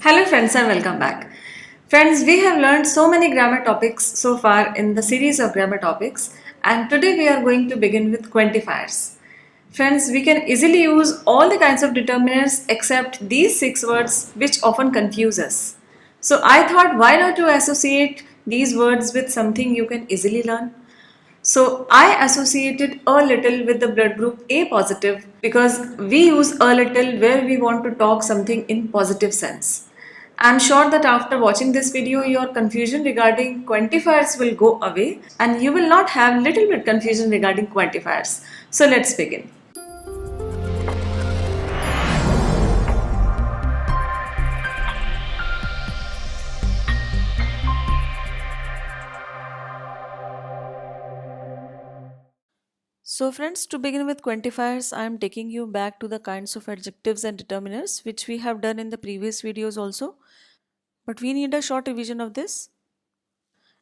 Hello friends and welcome back. Friends, we have learned so many grammar topics so far in the series of grammar topics, and today we are going to begin with quantifiers. Friends, we can easily use all the kinds of determiners except these six words which often confuse us. So I thought why not to associate these words with something you can easily learn? So I associated a little with the blood group A positive because we use a little where we want to talk something in positive sense. I'm sure that after watching this video, your confusion regarding quantifiers will go away and you will not have little bit confusion regarding quantifiers. So let's begin. So friends, to begin with quantifiers, I am taking you back to the kinds of adjectives and determiners which we have done in the previous videos also. But we need a short revision of this.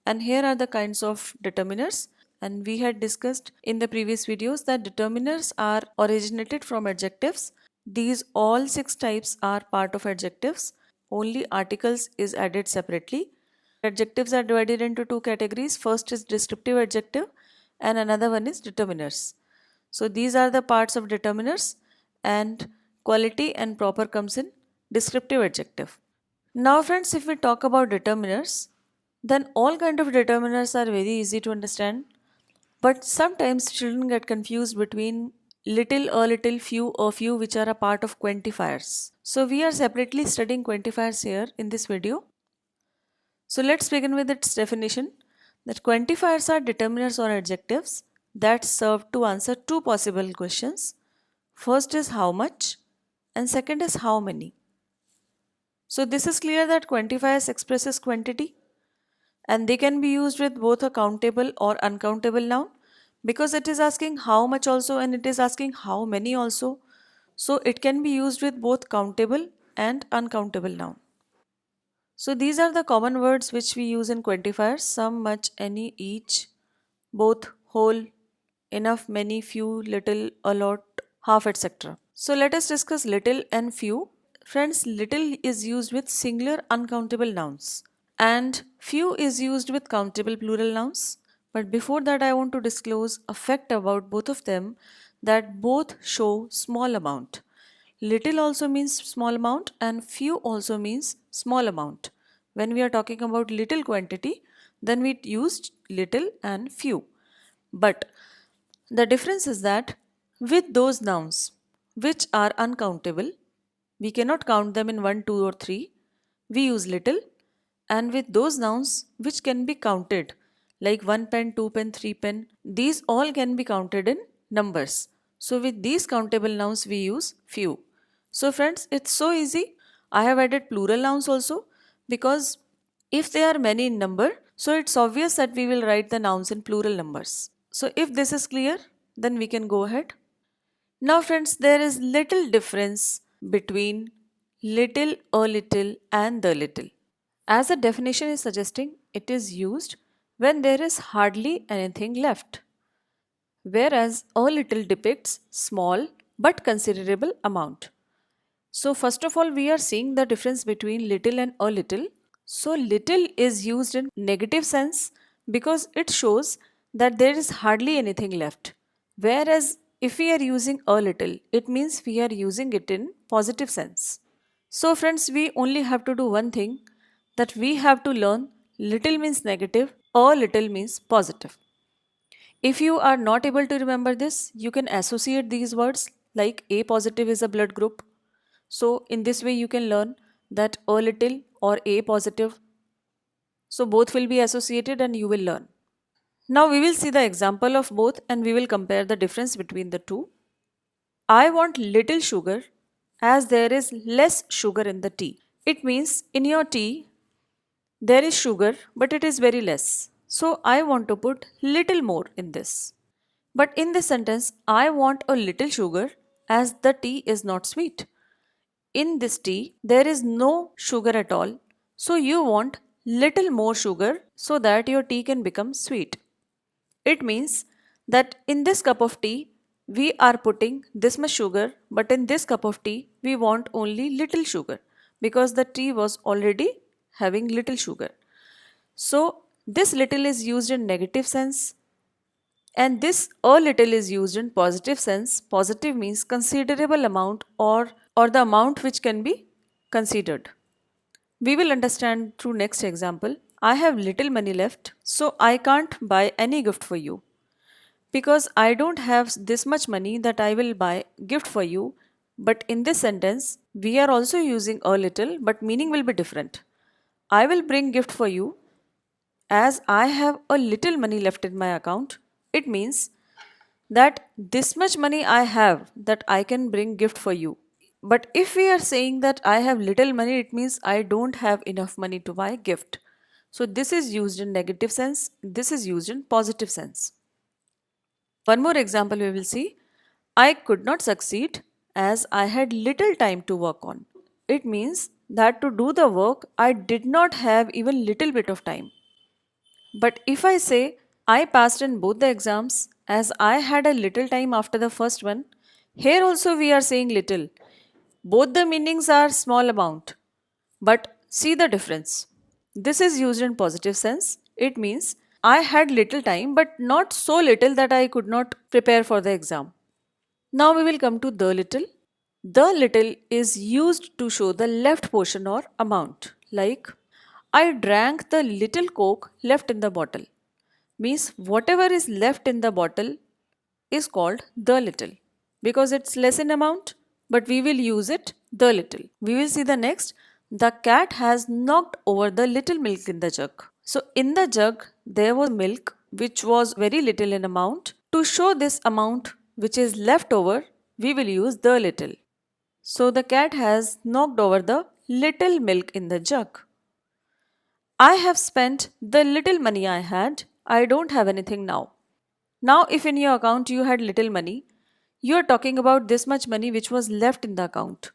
And here are the kinds of determiners. And we had discussed in the previous videos that determiners are originated from adjectives. These all six types are part of adjectives. Only articles is added separately. Adjectives are divided into two categories. First is descriptive adjective and another one is determiners. So these are the parts of determiners, and quality and proper comes in descriptive adjective. Now friends, if we talk about determiners, then all kind of determiners are very easy to understand. But sometimes children get confused between little, a little, few, a few, which are a part of quantifiers. So we are separately studying quantifiers here in this video. So let's begin with its definition, that quantifiers are determiners or adjectives that serve to answer two possible questions. First is how much and second is how many. So this is clear that quantifiers expresses quantity and they can be used with both a countable or uncountable noun because it is asking how much also and it is asking how many also. So it can be used with both countable and uncountable noun. So these are the common words which we use in quantifiers: some, much, any, each, both, whole, enough, many, few, little, a lot, half, etc. So let us discuss little and few. Friends, little is used with singular uncountable nouns and few is used with countable plural nouns. But before that, I want to disclose a fact about both of them, that both show small amount. Little also means small amount and few also means small amount. When we are talking about little quantity, then we use little and few. But the difference is that with those nouns which are uncountable, we cannot count them in 1, 2 or 3, we use little, and with those nouns which can be counted like 1 pen, 2 pen, 3 pen, these all can be counted in numbers. So with these countable nouns we use few. So friends, it's so easy. I have added plural nouns also because if they are many in number, so it's obvious that we will write the nouns in plural numbers. So if this is clear, then we can go ahead. Now friends, there is little difference between little, a little and the little. As the definition is suggesting, it is used when there is hardly anything left, whereas a little depicts small but considerable amount. So first of all, we are seeing the difference between little and a little. So little is used in negative sense because it shows that there is hardly anything left. Whereas if we are using a little, it means we are using it in positive sense. So friends, we only have to do one thing, that we have to learn little means negative, a little means positive. If you are not able to remember this, you can associate these words like A positive is a blood group. So in this way you can learn that a little or A positive. So both will be associated and you will learn. Now we will see the example of both and we will compare the difference between the two. I want little sugar as there is less sugar in the tea. It means in your tea there is sugar but it is very less. So I want to put little more in this. But in this sentence, I want a little sugar as the tea is not sweet. In this tea, there is no sugar at all. So you want little more sugar so that your tea can become sweet. It means that in this cup of tea, we are putting this much sugar, but in this cup of tea, we want only little sugar. because the tea was already having little sugar. So this little is used in negative sense and this a little is used in positive sense. Positive means considerable amount or the amount which can be considered. We will understand through next example. I have little money left, so I can't buy any gift for you. Because I don't have this much money that I will buy gift for you. But in this sentence, we are also using a little, but meaning will be different. I will bring gift for you as I have a little money left in my account. It means that this much money I have that I can bring gift for you. But if we are saying that I have little money, it means I don't have enough money to buy gift. So this is used in negative sense, this is used in positive sense. One more example we will see. I could not succeed as I had little time to work on. It means that to do the work I did not have even little bit of time. But if I say I passed in both the exams as I had a little time after the first one, here also we are saying little. Both the meanings are small amount. But see the difference. This is used in positive sense. It means I had little time but not so little that I could not prepare for the exam. Now we will come to the little. The little is used to show the left portion or amount. Like I drank the little coke left in the bottle. Means whatever is left in the bottle is called the little because it's less in amount, but we will use it the little. We will see the next. The cat has knocked over the little milk in the jug. So in the jug there was milk which was very little in amount. To show this amount which is left over, we will use the little. So the cat has knocked over the little milk in the jug. I have spent the little money I had. I don't have anything now. Now, if in your account you had little money, you are talking about this much money which was left in the account.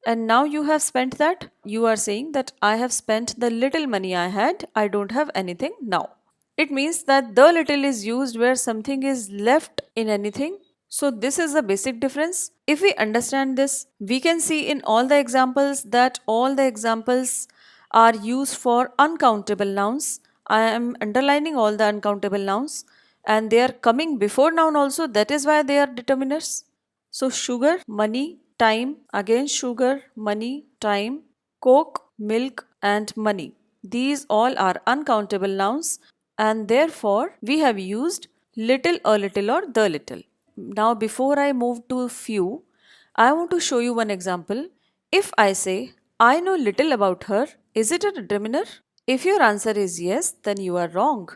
And now you have spent that. You are saying that I have spent the little money I had. I don't have anything now. It means that the little is used where something is left in anything. So this is the basic difference. If we understand this, we can see in all the examples that all the examples are used for uncountable nouns. I am underlining all the uncountable nouns and they are coming before noun also. That is why they are determiners. So sugar, money, time, again sugar, money, time, coke, milk and money. These all are uncountable nouns and therefore we have used little, a little or the little. Now before I move to few, I want to show you one example. If I say, I know little about her, is it a determiner? If your answer is yes, then you are wrong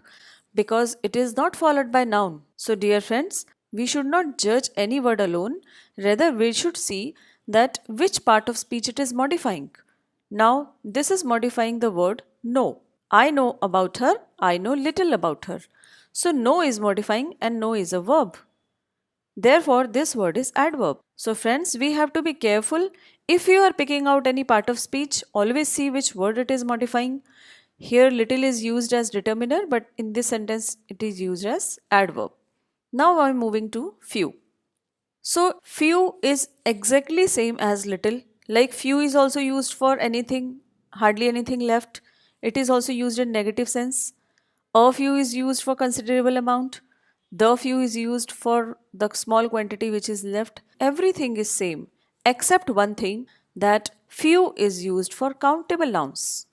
because it is not followed by noun. So dear friends, we should not judge any word alone. Rather, we should see that which part of speech it is modifying. Now, this is modifying the word know. I know about her, I know little about her. So know is modifying and know is a verb. Therefore, this word is adverb. So friends, we have to be careful. If you are picking out any part of speech, always see which word it is modifying. Here little is used as determiner, but in this sentence it is used as adverb. Now I am moving to few. So few is exactly same as little. Like few is also used for anything, hardly anything left. It is also used in negative sense. A few is used for considerable amount. The few is used for the small quantity which is left. Everything is same except one thing, that few is used for countable nouns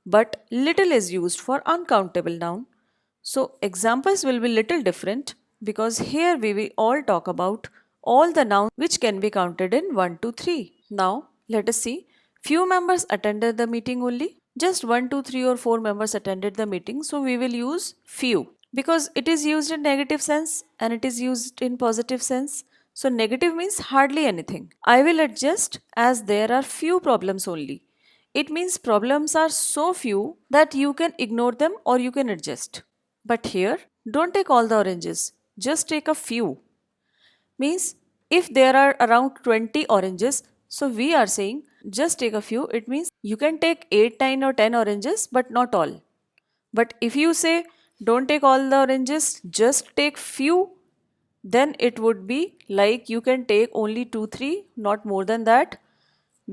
but little is used for uncountable noun. So examples will be little different because here we will all talk about all the nouns which can be counted in 1 to 3. Now let us see. Few members attended the meeting only. Just 1, 2, 3 or 4 members attended the meeting. So we will use few because it is used in negative sense and it is used in positive sense. So negative means hardly anything. I will adjust as there are few problems only. It means problems are so few that you can ignore them or you can adjust. But here, don't take all the oranges, just take a few. Means if there are around 20 oranges, so we are saying just take a few. It means you can take 8, 9 or 10 oranges but not all. But if you say don't take all the oranges, just take few, then it would be like you can take only 2, 3, not more than that.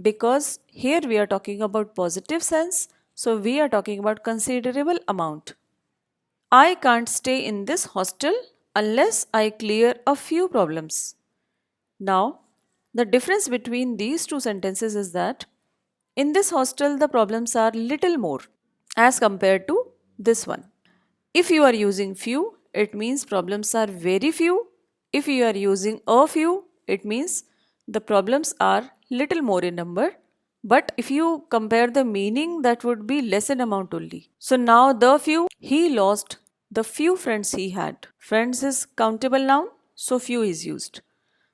because here we are talking about positive sense, so we are talking about considerable amount. I can't stay in this hostel unless I clear a few problems. Now, the difference between these two sentences is that in this hostel the problems are little more as compared to this one. If you are using few, it means problems are very few. If you are using a few, it means the problems are little more in number. But if you compare the meaning, that would be less in amount only. So now the few, he lost the few friends he had. Friends is countable noun, so few is used.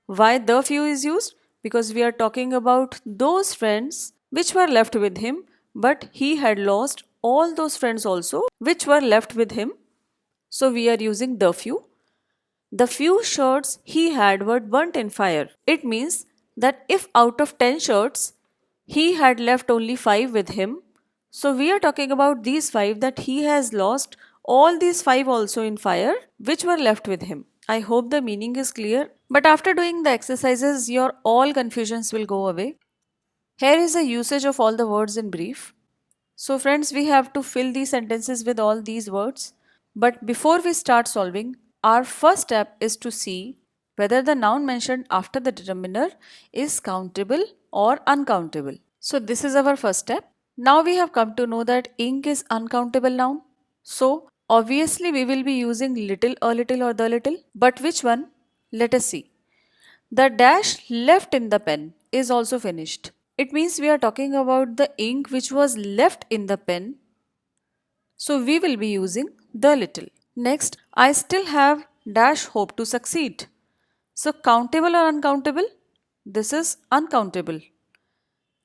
Why the few is used? Because we are talking about those friends which were left with him, but he had lost all those friends also which were left with him. So we are using the few. The few shirts he had were burnt in fire. It means that if out of 10 shirts he had left only 5 with him, so we are talking about these 5 that he has lost all these 5 also in fire which were left with him. I hope the meaning is clear. But after doing the exercises, your all confusions will go away. Here is a usage of all the words in brief. So, friends, we have to fill these sentences with all these words. But before we start solving, our first step is to see whether the noun mentioned after the determiner is countable or uncountable. So, this is our first step. Now we have come to know that ink is uncountable noun. So, obviously we will be using little, a little or the little. But which one? Let us see. The dash left in the pen is also finished. It means we are talking about the ink which was left in the pen. So we will be using the little. Next, I still have dash hope to succeed. So countable or uncountable? This is uncountable.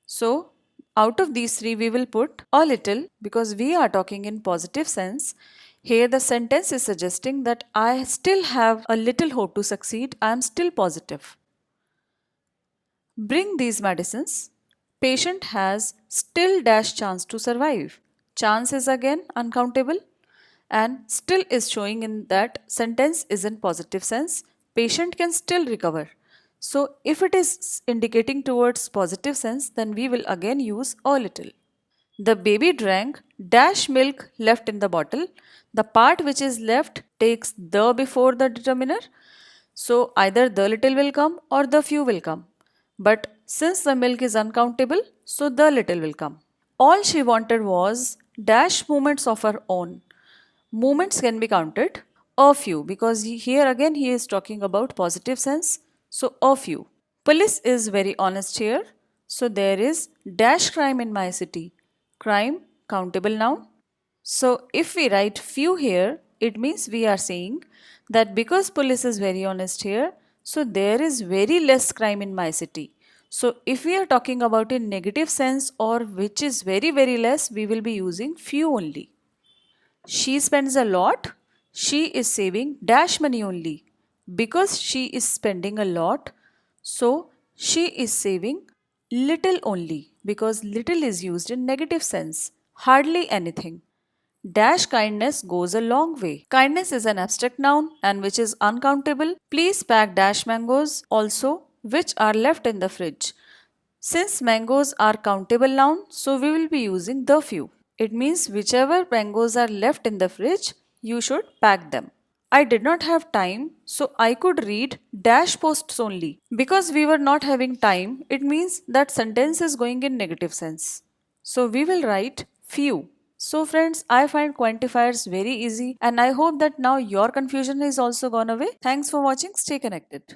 So out of these three we will put a little because we are talking in positive sense. Here the sentence is suggesting that I still have a little hope to succeed. I am still positive. Bring these medicines. Patient has still dash chance to survive. Chance is again uncountable and still is showing in that sentence is in positive sense. Patient can still recover. So if it is indicating towards positive sense, then we will again use a little. The baby drank dash milk left in the bottle. The part which is left takes the before the determiner. So either the little will come or the few will come. But since the milk is uncountable, so the little will come. All she wanted was dash movements of her own. Movements can be counted a few because here again he is talking about positive sense. So a few. Police is very honest here. So there is dash crime in my city. Crime, countable noun. So if we write few here, it means we are saying that because police is very honest here, so there is very less crime in my city. So if we are talking about in negative sense or which is very very less, we will be using few only. She spends a lot. She is saving dash money only. Because she is spending a lot, so she is saving little only because little is used in negative sense. Hardly anything. Dash kindness goes a long way. Kindness is an abstract noun and which is uncountable. Please pack dash mangoes also which are left in the fridge. Since mangoes are countable noun, so we will be using the few. It means whichever mangoes are left in the fridge, you should pack them. I did not have time, so I could read dash posts only. Because we were not having time, it means that sentence is going in negative sense. So we will write few. So friends, I find quantifiers very easy and I hope that now your confusion is also gone away. Thanks for watching. Stay connected.